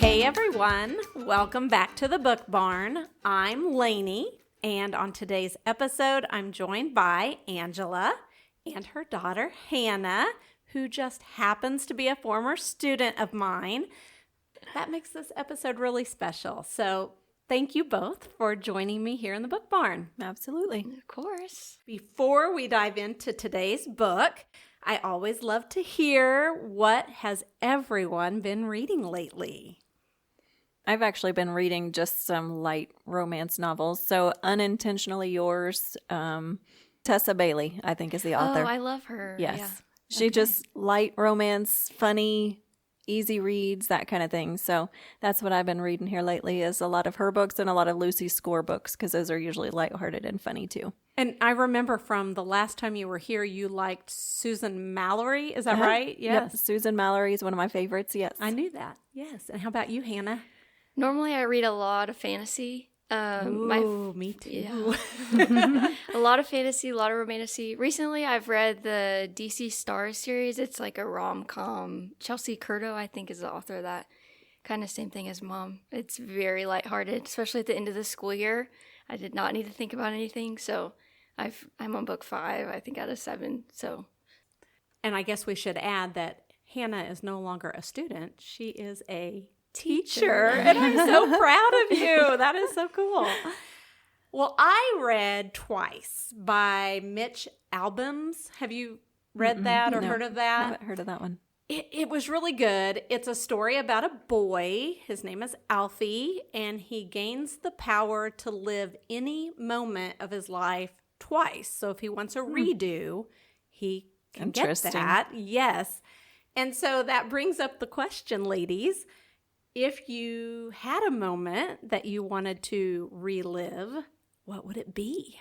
Hey everyone, welcome back to the Book Barn. I'm Lainey, and on today's episode, I'm joined by Angela and her daughter Hannah, who just happens to be a former student of mine. That makes this episode really special. So thank you both for joining me here in the Book Barn. Absolutely. Of course. Before we dive into today's book, I always love to hear what has everyone been reading lately. I've actually been reading just some light romance novels. So Unintentionally Yours, Tessa Bailey, I think is the author. Oh, I love her. Yes. Yeah. She just light romance, funny, easy reads, that kind of thing. So that's what I've been reading here lately is a lot of her books and a lot of Lucy's Score books because those are usually lighthearted and funny too. And I remember from the last time you were here, you liked Susan Mallery. Is that right? Yes. Yep. Susan Mallery is one of my favorites. Yes. I knew that. Yes. And how about you, Hannah? Normally I read a lot of fantasy. Me too. Yeah. A lot of fantasy, a lot of romantasy. Recently I've read the DC Stars series. It's like a rom-com. Chelsea Curto, I think, is the author of that. Kind of same thing as Mom. It's very lighthearted, especially at the end of the school year. I did not need to think about anything, so I'm on book 5, I think, out of 7. So, and I guess we should add that Hannah is no longer a student. She is a teacher. And I'm so proud of you. That is so cool. Well, I read Twice by Mitch Albom. Have you read that or heard of that? I haven't heard of that one. It was really good. It's a story about a boy. His name is Alfie, and he gains the power to live any moment of his life twice. So if he wants a redo, he can get that. Yes. And so that brings up the question, ladies. If you had a moment that you wanted to relive, what would it be?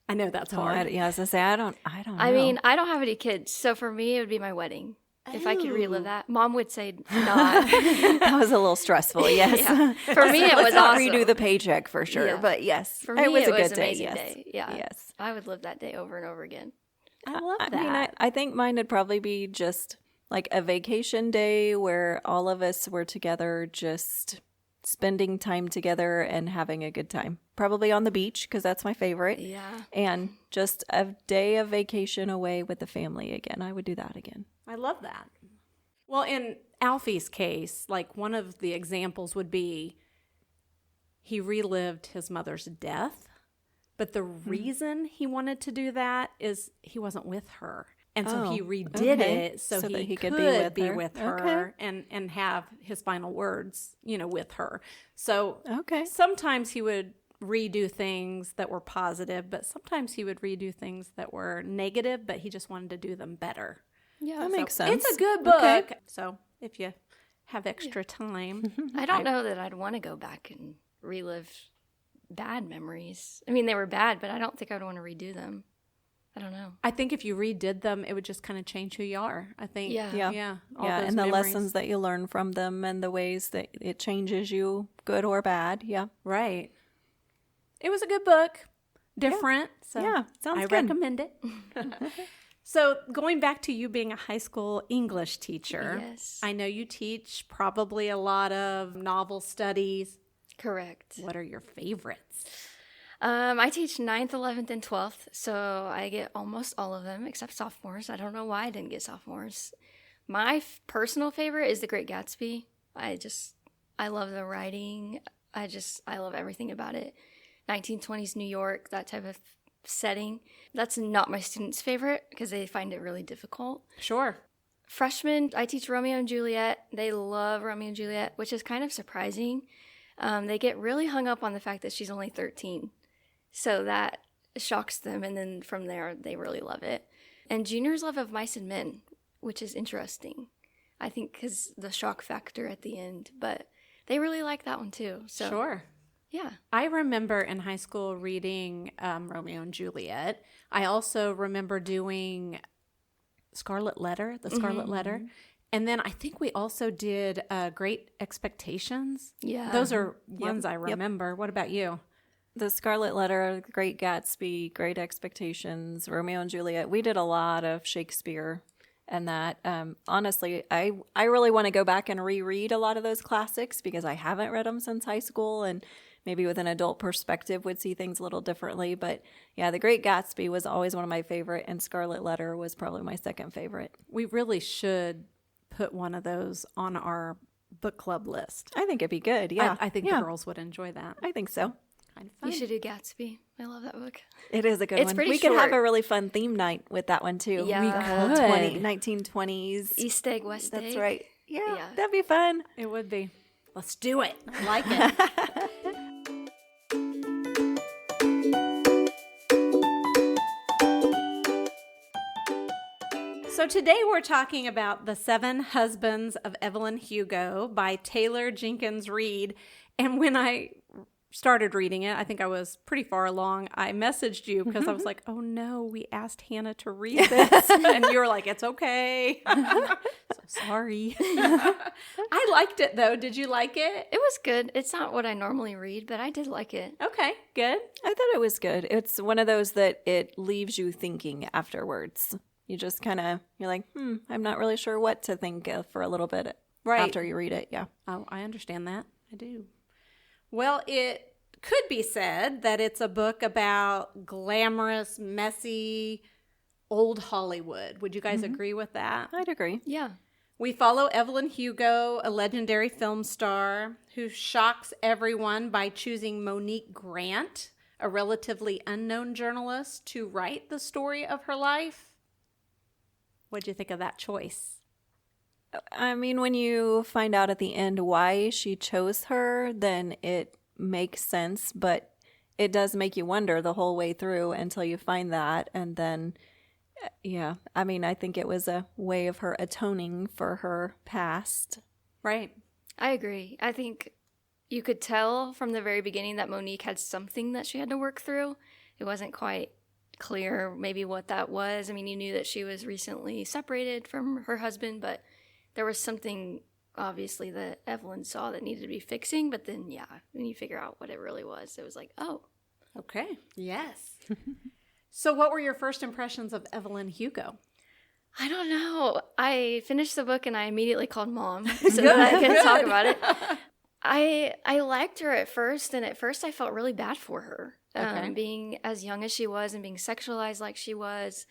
I know that's hard. Yeah, as I say, I don't know. I mean, I don't have any kids, so for me it would be my wedding. If I could relive that. Mom would say not. That was a little stressful, yes. Yeah. For me, it was not awesome. redo the paycheck for sure, Yeah. but yes. For me, it was a an good day, amazing yes. day. Yeah. Yes. I would live that day over and over again. I love that. I mean, I think mine would probably be just like a vacation day where all of us were together, just spending time together and having a good time. Probably on the beach, because that's my favorite. Yeah. And just a day of vacation away with the family again. I would do that again. I love that. Well, in Alfie's case, like one of the examples would be he relived his mother's death, but the reason he wanted to do that is he wasn't with her. And so he redid it so that he could be with her and have his final words, with her. So sometimes he would redo things that were positive, but sometimes he would redo things that were negative, but he just wanted to do them better. Yeah, that makes sense. It's a good book. Okay. So if you have extra time. I don't know that I'd want to go back and relive bad memories. I mean, they were bad, but I don't think I'd want to redo them. I don't know. I think if you redid them, it would just kind of change who you are. I think. Yeah. And the lessons that you learn from them and the ways that it changes you, good or bad. Yeah. Right. It was a good book. Different. Yeah. So Sounds I good. recommend it. So going back to you being a high school English teacher. Yes. I know you teach probably a lot of novel studies. Correct. What are your favorites? I teach 9th, 11th, and 12th, so I get almost all of them except sophomores. I don't know why I didn't get sophomores. My personal favorite is The Great Gatsby. I love the writing. I love everything about it. 1920s New York, that type of setting. That's not my students' favorite because they find it really difficult. Sure. Freshmen, I teach Romeo and Juliet. They love Romeo and Juliet, which is kind of surprising. They get really hung up on the fact that she's only 13. So that shocks them, and then from there, they really love it. And juniors love Of Mice and Men, which is interesting. I think because the shock factor at the end, but they really like that one too. So Sure. Yeah. I remember in high school reading Romeo and Juliet. I also remember doing Scarlet Letter, the Scarlet Letter. And then I think we also did Great Expectations. Yeah. Those are ones I remember. What about you? The Scarlet Letter, The Great Gatsby, Great Expectations, Romeo and Juliet. We did a lot of Shakespeare and that. Honestly, I really want to go back and reread a lot of those classics because I haven't read them since high school, and maybe with an adult perspective would see things a little differently. But yeah, The Great Gatsby was always one of my favorite, and Scarlet Letter was probably my second favorite. We really should put one of those on our book club list. I think it'd be good. Yeah, I think the girls would enjoy that. I think so. Kind of fun. You should do Gatsby. I love that book. It is a good It's one. pretty We could have short. a really fun theme night with that one too. Yeah. We could. Could. 1920s. East Egg, West Egg. That's right. Yeah, Yeah. that'd be fun. It would be. Let's do it. I like it. So today we're talking about The Seven Husbands of Evelyn Hugo by Taylor Jenkins Reid. And when I started reading it, I think I was pretty far along, I messaged you because I was like, oh no, we asked Hannah to read this. And you were like, it's okay. So sorry. I liked it though. Did you like it? It was good. It's not what I normally read, but I did like it. Okay, good. I thought it was good. It's one of those that it leaves you thinking afterwards. You just kind of, you're like, I'm not really sure what to think of for a little bit after you read it. Yeah. Oh, I understand that. I do. Well, it could be said that it's a book about glamorous, messy, old Hollywood. Would you guys agree with that? I'd agree. Yeah. We follow Evelyn Hugo, a legendary film star who shocks everyone by choosing Monique Grant, a relatively unknown journalist, to write the story of her life. What'd you think of that choice? I mean, when you find out at the end why she chose her, then it makes sense, but it does make you wonder the whole way through until you find that. And then, yeah, I mean, I think it was a way of her atoning for her past. Right. I agree. I think you could tell from the very beginning that Monique had something that she had to work through. It wasn't quite clear maybe what that was. I mean, you knew that she was recently separated from her husband, but there was something obviously that Evelyn saw that needed to be fixing. But then, yeah, when you figure out what it really was, it was like, oh. Okay. Yes. So what were your first impressions of Evelyn Hugo? I don't know. I finished the book and I immediately called Mom so that I could talk about it. I liked her at first, and at first I felt really bad for her. Okay. Being as young as she was and being sexualized like she was,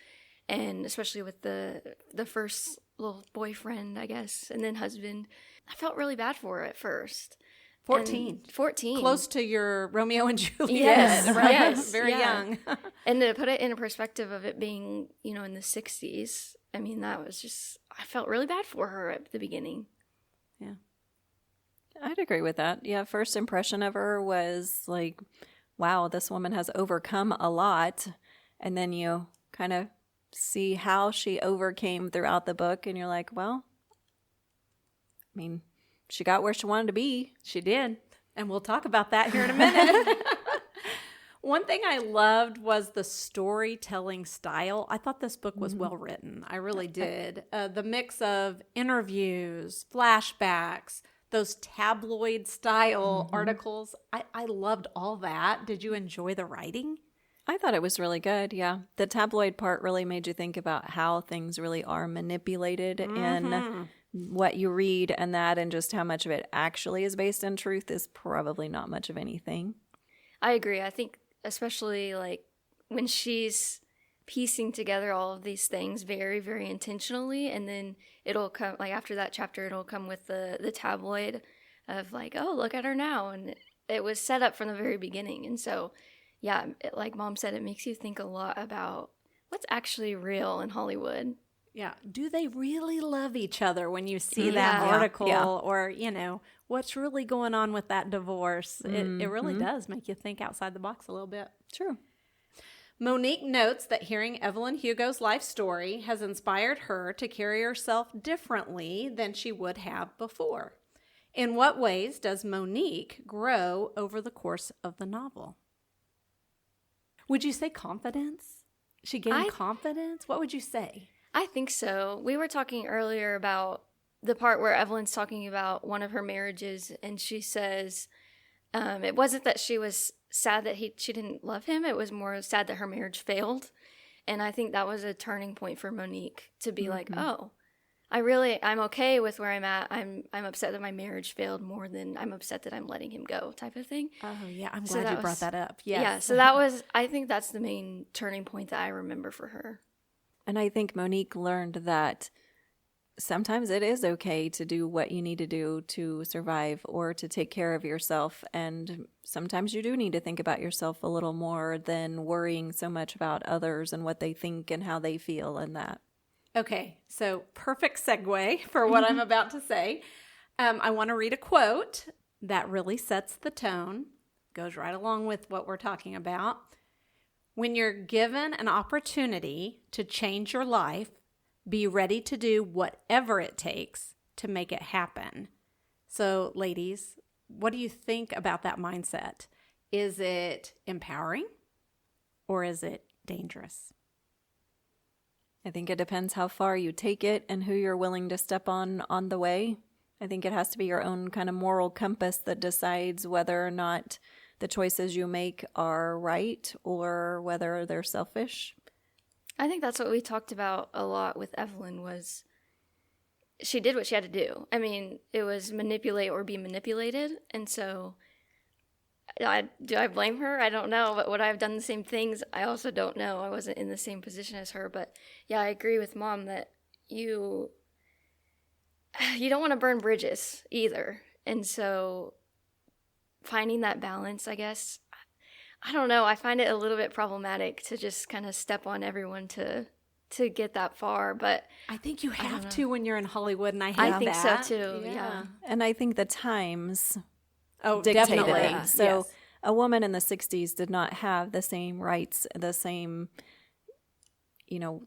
and especially with the first little boyfriend, I guess, and then husband. I felt really bad for her at first. 14. 14. Close to your Romeo and Juliet, Yes, right? yes, Very yeah. young. And to put it in a perspective of it being, in the 60s, I mean, that was just, I felt really bad for her at the beginning. Yeah. I'd agree with that. Yeah, first impression of her was like, wow, this woman has overcome a lot. And then you kind of see how she overcame throughout the book, and you're like, well, I mean, she got where she wanted to be. She did. And we'll talk about that here in a minute. One thing I loved was the storytelling style. I thought this book was well written. I really did. The mix of interviews, flashbacks, those tabloid style articles. I loved all that. Did you enjoy the writing? I thought it was really good, yeah. The tabloid part really made you think about how things really are manipulated in what you read, and that, and just how much of it actually is based in truth is probably not much of anything. I agree. I think especially like when she's piecing together all of these things very, very intentionally, and then it'll come, like after that chapter, it'll come with the tabloid of like, oh, look at her now. And it was set up from the very beginning. And so, yeah, like Mom said, it makes you think a lot about what's actually real in Hollywood. Yeah. Do they really love each other when you see that Yeah. article? Yeah. Or, what's really going on with that divorce? It really does make you think outside the box a little bit. True. Monique notes that hearing Evelyn Hugo's life story has inspired her to carry herself differently than she would have before. In what ways does Monique grow over the course of the novel? Would you say confidence? She gained confidence? What would you say? I think so. We were talking earlier about the part where Evelyn's talking about one of her marriages, and she says it wasn't that she was sad that she didn't love him. It was more sad that her marriage failed. And I think that was a turning point for Monique to be like, oh, I'm okay with where I'm at. I'm upset that my marriage failed more than I'm upset that I'm letting him go, type of thing. Oh, yeah. I'm glad you brought that up. Yes. Yeah. So I think that's the main turning point that I remember for her. And I think Monique learned that sometimes it is okay to do what you need to do to survive or to take care of yourself. And sometimes you do need to think about yourself a little more than worrying so much about others and what they think and how they feel and that. Okay, so perfect segue for what I'm about to say. I want to read a quote that really sets the tone, goes right along with what we're talking about. When you're given an opportunity to change your life, be ready to do whatever it takes to make it happen. So, ladies, what do you think about that mindset? Is it empowering or is it dangerous? I think it depends how far you take it and who you're willing to step on the way. I think it has to be your own kind of moral compass that decides whether or not the choices you make are right or whether they're selfish. I think that's what we talked about a lot with Evelyn was she did what she had to do. I mean, it was manipulate or be manipulated. And so do I blame her? I don't know. But would I have done the same things? I also don't know. I wasn't in the same position as her. But yeah, I agree with Mom that you don't want to burn bridges either. And so finding that balance, I guess, I don't know. I find it a little bit problematic to just kind of step on everyone to get that far. But I think you have to when you're in Hollywood, and I think so too. Yeah. And I think the times dictated definitely. it. So a woman in the 60s did not have the same rights, the same,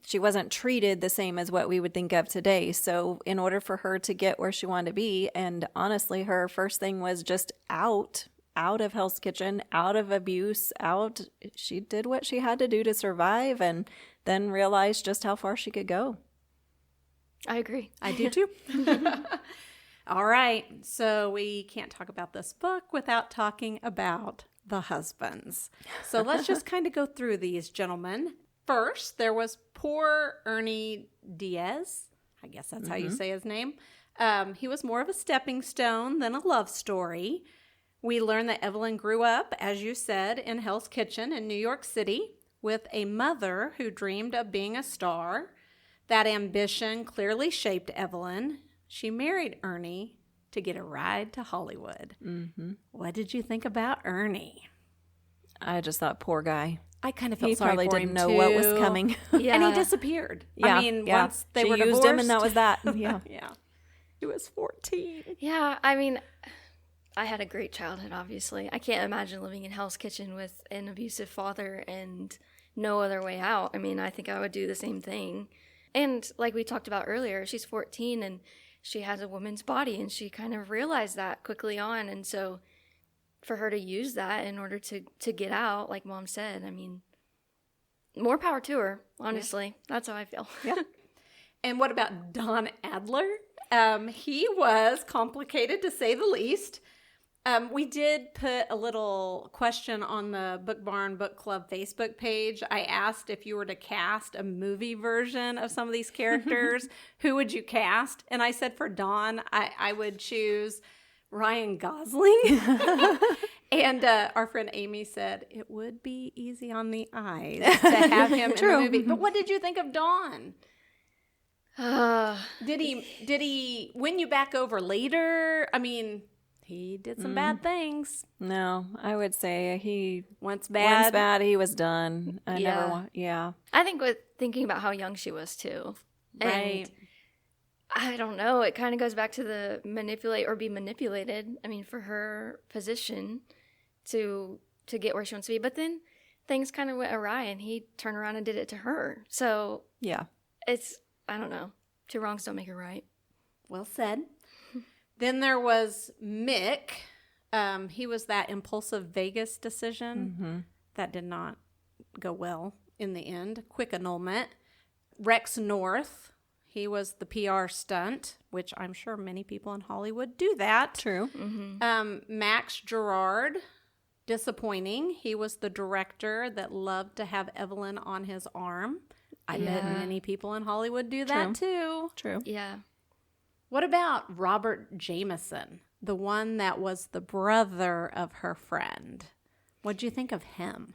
she wasn't treated the same as what we would think of today. So in order for her to get where she wanted to be, and honestly, her first thing was just out of Hell's Kitchen, out of abuse, she did what she had to do to survive and then realized just how far she could go. I agree. I do too. All right. So we can't talk about this book without talking about the husbands. So let's just kind of go through these, gentlemen. First, there was poor Ernie Diaz. I guess that's how you say his name. He was more of a stepping stone than a love story. We learned that Evelyn grew up, as you said, in Hell's Kitchen in New York City with a mother who dreamed of being a star. That ambition clearly shaped Evelyn. She married Ernie to get a ride to Hollywood. Mm-hmm. What did you think about Ernie? I just thought, poor guy. I kind of felt he sorry probably for didn't him know too. what was coming. Yeah. And he disappeared. Yeah, I mean, once they were used divorced. him and that was that. Yeah. Yeah. He was 14. Yeah, I mean, I had a great childhood, obviously. I can't imagine living in Hell's Kitchen with an abusive father and no other way out. I mean, I think I would do the same thing. And like we talked about earlier, she's 14 and she has a woman's body, and she kind of realized that quickly on. And so for her to use that in order to get out, like Mom said, I mean, more power to her, honestly. Yeah. That's how I feel. Yeah. And what about Don Adler? He was complicated, to say the least. We did put a little question on the Book Barn Book Club Facebook page. I asked if you were to cast a movie version of some of these characters, who would you cast? And I said for Don, I would choose Ryan Gosling. And our friend Amy said it would be easy on the eyes to have him in the movie. But what did you think of Don? Did he win you back over later? I mean, he did some bad things. No, I would say he once bad, he was done. I think with thinking about how young she was too. Right. And I don't know. It kind of goes back to the manipulate or be manipulated. I mean, for her position to get where she wants to be. But then things kind of went awry and he turned around and did it to her. So yeah, it's, I don't know. Two wrongs don't make it right. Well said. Then there was Mick. He was that impulsive Vegas decision that did not go well in the end. Quick annulment. Rex North. He was the PR stunt, which I'm sure many people in Hollywood do that. True. Max Gerard. disappointing. He was the director that loved to have Evelyn on his arm. I bet many people in Hollywood do that too. True. Yeah. What about Robert Jameson, the one that was the brother of her friend? What'd you think of him?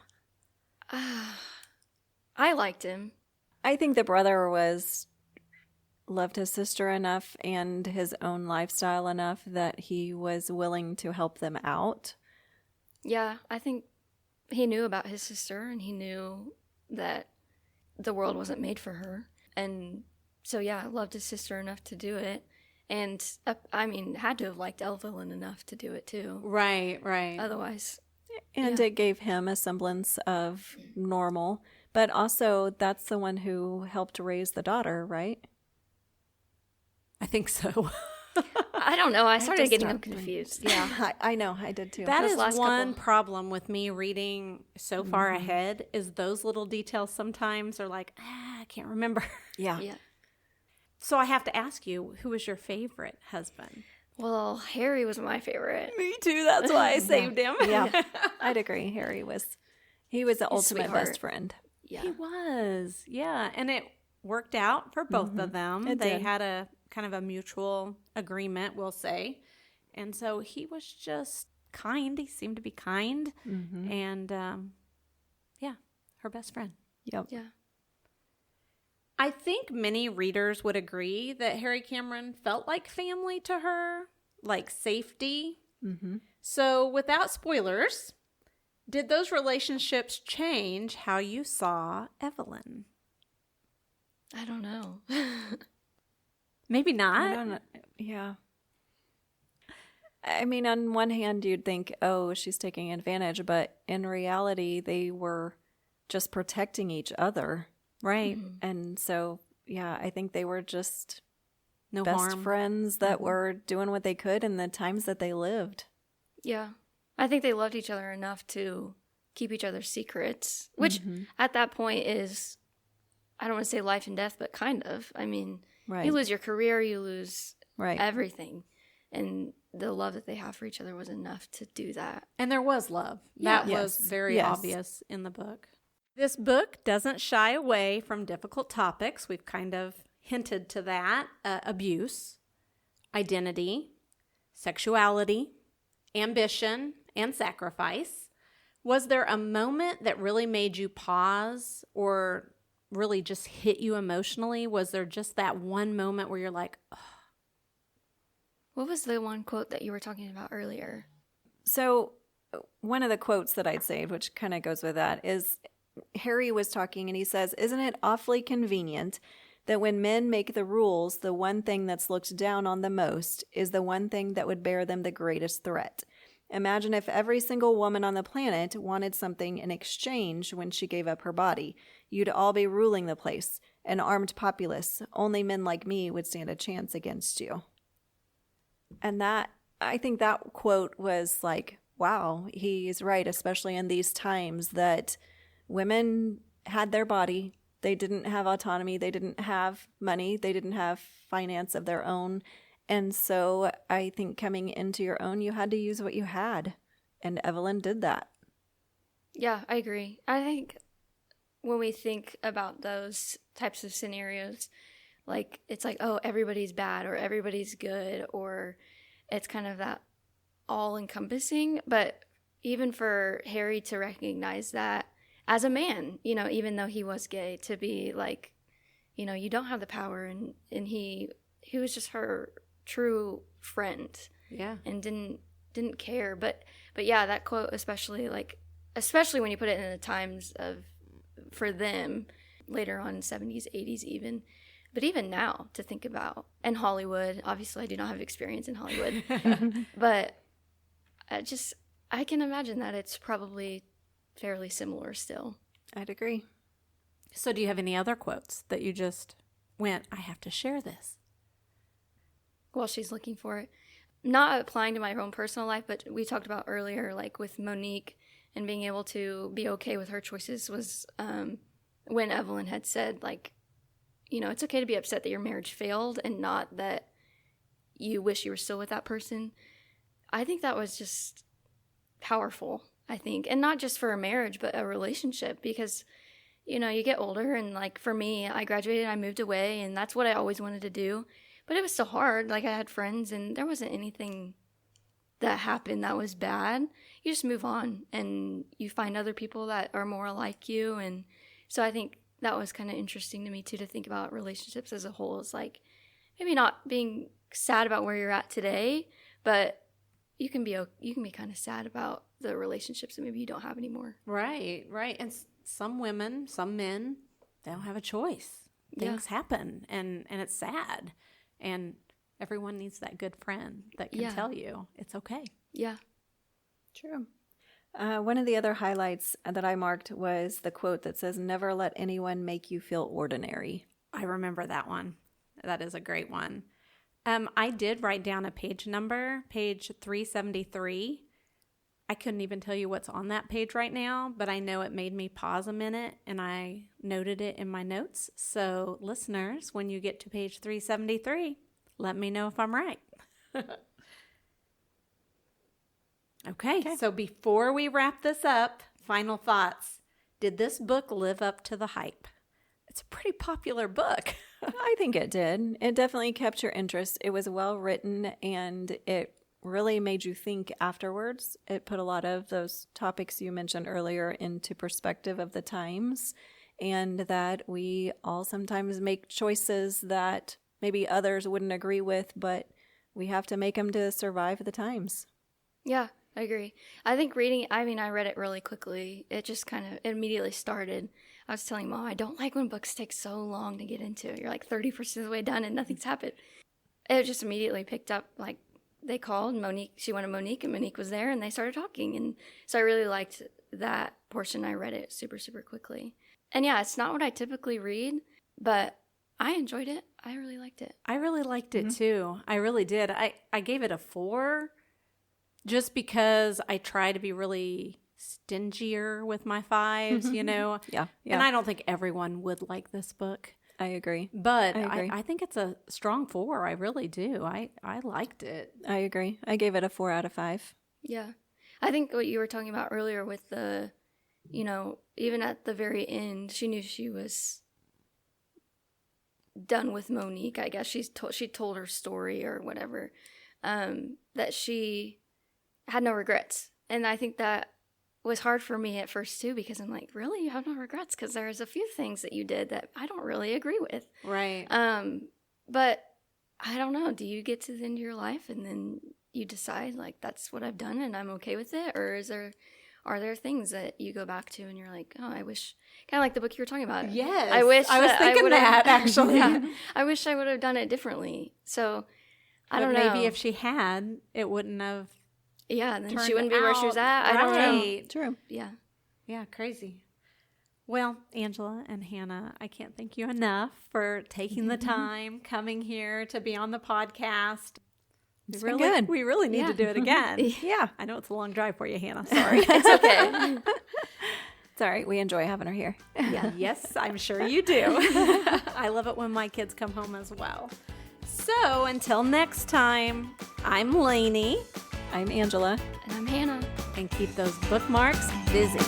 I liked him. I think the brother loved his sister enough and his own lifestyle enough that he was willing to help them out. Yeah, I think he knew about his sister and he knew that the world wasn't made for her. And so, yeah, loved his sister enough to do it. And, had to have liked Evelyn enough to do it too. Right. Otherwise. And it gave him a semblance of normal. But also, that's the one who helped raise the daughter, right? I think so. I don't know. I started just getting stopped confused. Yeah, I know. I did too. That Those is last one couple. problem with me reading so far ahead is those little details sometimes are like, I can't remember. Yeah. Yeah. So I have to ask you, who was your favorite husband? Well, Harry was my favorite. Me too. That's why I saved him. Yeah, I'd agree. Harry was the ultimate sweetheart. best friend. Yeah. He was. Yeah. And it worked out for both of them. It They did. had a kind of a mutual agreement, we'll say. And so he was just kind. He seemed to be kind. And her best friend. Yep. Yeah. I think many readers would agree that Harry Cameron felt like family to her, like safety. So without spoilers, did those relationships change how you saw Evelyn? I don't know. Maybe I not. don't know. Yeah. I mean, on one hand, you'd think, oh, she's taking advantage, but in reality, they were just protecting each other. Right. And so, yeah, I think they were just No best harm. friends that were doing what they could in the times that they lived. Yeah. I think they loved each other enough to keep each other's secrets, which at that point is, I don't want to say life and death, but kind of. I mean, Right. you lose your career, you lose Right. everything. And the love that they have for each other was enough to do that. And there was love. Yeah. That was Yes. very Yes. obvious in the book. This book doesn't shy away from difficult topics. We've kind of hinted to that. Abuse, identity, sexuality, ambition, and sacrifice. Was there a moment that really made you pause or really just hit you emotionally? Was there just that one moment where you're like, oh, What was the one quote that you were talking about earlier? So, one of the quotes that I'd saved, which kind of goes with that, is Harry was talking and he says, "Isn't it awfully convenient that when men make the rules, the one thing that's looked down on the most is the one thing that would bear them the greatest threat? Imagine if every single woman on the planet wanted something in exchange when she gave up her body. You'd all be ruling the place, an armed populace. Only men like me would stand a chance against you." And that, I think that quote was like, wow, he's right, especially in these times that women had their body. They didn't have autonomy. They didn't have money. They didn't have finance of their own. And so I think coming into your own, you had to use what you had. And Evelyn did that. Yeah, I agree. I think when we think about those types of scenarios, like it's like, oh, everybody's bad or everybody's good, or it's kind of that all-encompassing. But even for Harry to recognize that as a man, you know, even though he was gay, to be like, you know, you don't have the power, and he was just her true friend. yeah. And didn't care. But yeah, that quote especially when you put it in the times of for them later on 70s, 80s even. But even now to think about, and Hollywood, obviously I do not have experience in Hollywood, but I can imagine that it's probably fairly similar still. I'd agree. So do you have any other quotes that you just went, I have to share this? While she's looking for it. Not applying to my own personal life, but we talked about earlier, like with Monique and being able to be okay with her choices was when Evelyn had said, like, you know, it's okay to be upset that your marriage failed and not that you wish you were still with that person. I think that was just powerful. I think. And not just for a marriage, but a relationship, because, you know, you get older, and like for me, I graduated, I moved away, and that's what I always wanted to do. But it was still hard. Like, I had friends, and there wasn't anything that happened that was bad. You just move on, and you find other people that are more like you. And so I think that was kind of interesting to me too, to think about relationships as a whole. It's like, maybe not being sad about where you're at today, but you can be kind of sad about the relationships that maybe you don't have anymore. Right. And some women, some men, they don't have a choice. Things happen, and it's sad. And everyone needs that good friend that can tell you it's okay. Yeah. True. One of the other highlights that I marked was the quote that says, "Never let anyone make you feel ordinary." I remember that one. That is a great one. I did write down a page number, page 373. I couldn't even tell you what's on that page right now, but I know it made me pause a minute, and I noted it in my notes. So listeners, when you get to page 373, let me know if I'm right. Okay, so before we wrap this up, final thoughts. Did this book live up to the hype? It's a pretty popular book. I think it did. It definitely kept your interest. It was well written, and it really made you think afterwards. It put a lot of those topics you mentioned earlier into perspective of the times, and that we all sometimes make choices that maybe others wouldn't agree with, but we have to make them to survive the times. Yeah, I agree. I think I read it really quickly. It just kind of immediately started. I was telling Mom, I don't like when books take so long to get into. You're like 30% of the way done and nothing's happened. It just immediately picked up. Like, they called Monique. She wanted Monique, and Monique was there, and they started talking. And so I really liked that portion. I read it super, super quickly. And yeah, it's not what I typically read, but I enjoyed it. I really liked it. I really liked it too. I really did. I gave it a 4 just because I try to be really stingier with my 5s, you know? Yeah. And I don't think everyone would like this book. I agree. But I agree. I think it's a strong 4. I really do. I liked it. I agree. I gave it a 4 out of 5. Yeah. I think what you were talking about earlier with the, you know, even at the very end, she knew she was done with Monique. I guess she told her story or whatever, that she had no regrets. And I think that was hard for me at first too, because I'm like, really, you have no regrets? Because there's a few things that you did that I don't really agree with. Right. But I don't know. Do you get to the end of your life and then you decide like, that's what I've done and I'm okay with it? Or are there things that you go back to and you're like, oh, I wish, kind of like the book you were talking about. Yes. I was thinking that actually. Yeah, I wish I would have done it differently. So I don't know. Maybe if she had, it wouldn't have. Yeah, then she turned wouldn't be where she was at. I don't know. Right. True. Yeah. Yeah, crazy. Well, Angela and Hannah, I can't thank you enough for taking the time, coming here to be on the podcast. It's been good. We really need to do it again. Yeah. I know it's a long drive for you, Hannah. Sorry. It's okay. It's all right. We enjoy having her here. Yeah. Yes, I'm sure you do. I love it when my kids come home as well. So until next time, I'm Lainey. I'm Angela. And I'm Hannah. And keep those bookmarks busy.